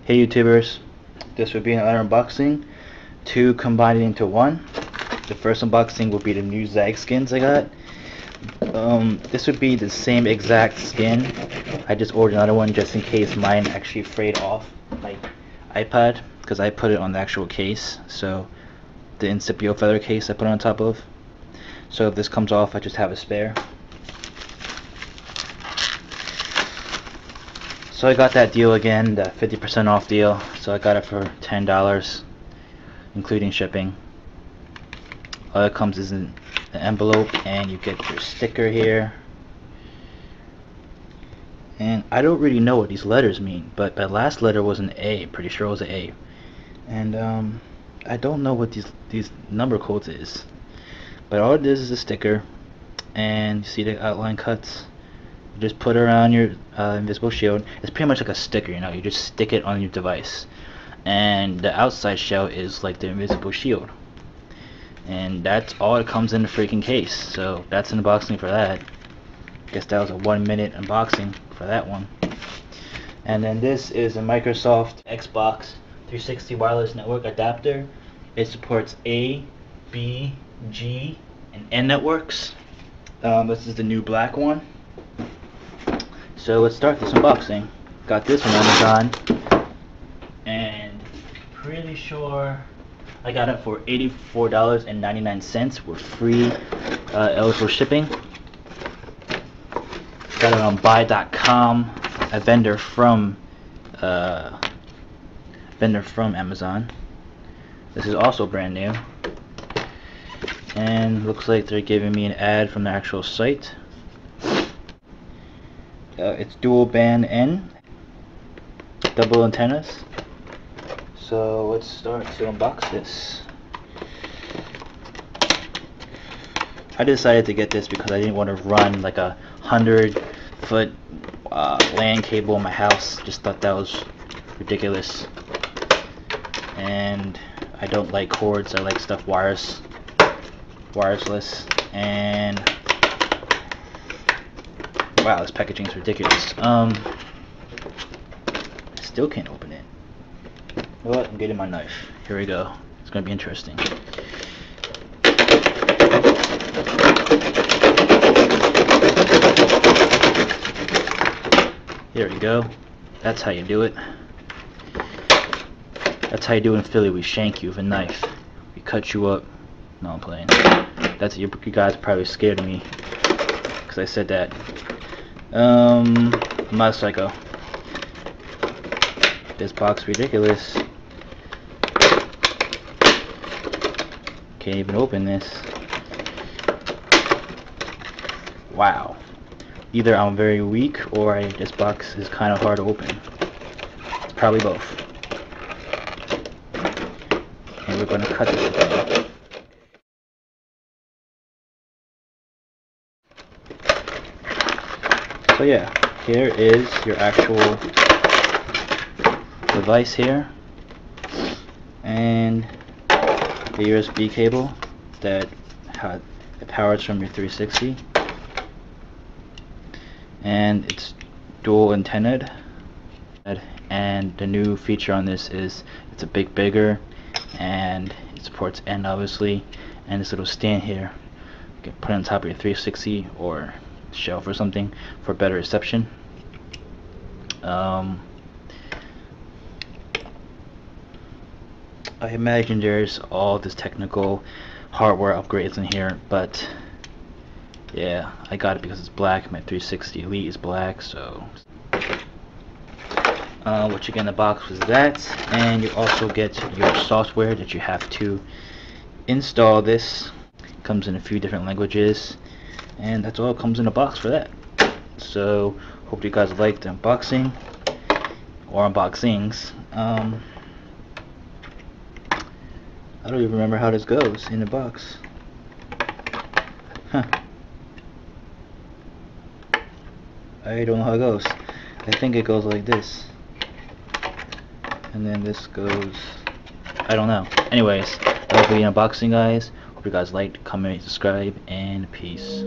Hey YouTubers, this would be another unboxing, two combined into one. The first unboxing will be the new ZAGG skins I got. This would be the same exact skin. I just ordered another one just in case mine actually frayed off my iPad, because I put it on the actual case, so the incipio feather case I put on top of. So if this comes off, I just have a spare. So I got that deal again, the 50% off deal. So I got it for $10, including shipping. All it comes is in an envelope, and you get your sticker here. And I don't really know what these letters mean, but the last letter was an A. Pretty sure it was an A. And I don't know what these number codes is. But all it is a sticker, and you see the outline cuts. You just put it around your invisible shield. It's pretty much like a sticker, you know. You just stick it on your device, and the outside shell is like the invisible shield. And that's all that comes in the freaking case. So that's an unboxing for that. Guess that was a 1-minute unboxing for that one. And then this is a Microsoft Xbox 360 wireless network adapter. It supports A, B, G, and N networks. This is the new black one. So let's start this unboxing. Got this on Amazon, and pretty sure I got it for $84.99 with free eligible shipping. Got it on buy.com, a vendor from Amazon. This is also brand new, and looks like they're giving me an ad from the actual site. It's dual band N, double antennas. So let's start to unbox this. I decided to get this because I didn't want to run like a 100-foot LAN cable in my house. Just thought that was ridiculous. And I don't like cords. I like stuff wireless. And wow, this packaging is ridiculous. I still can't open it. You know what? I'm getting my knife. Here we go. It's gonna be interesting. Here we go. That's how you do it. That's how you do it in Philly. We shank you with a knife. We cut you up. No, I'm playing. That's you guys are probably scared of me because I said that. I'm not a psycho. This box is ridiculous. Can't even open this. Wow. Either I'm very weak, or this box is kind of hard to open. Probably both. And we're going to cut this thing. So yeah, here is your actual device here, and the USB cable that it powers from your 360, and it's dual antennaed. And the new feature on this is it's a bit bigger, and it supports N obviously, and this little stand here you can put it on top of your 360 or shelf or something for better reception. I imagine there's all this technical hardware upgrades in here, but yeah, I got it because it's black. My 360 Elite is black, so what you get in the box was that, and you also get your software that you have to install this. It comes in a few different languages, and that's all it comes in a box for that. So hope you guys liked the unboxing or unboxings. I don't even remember how this goes in the box. Huh. I don't know how it goes. I think it goes like this, and then this goes, I don't know. Anyways, that'll be an unboxing, guys. Hope you guys liked, comment, subscribe, and peace.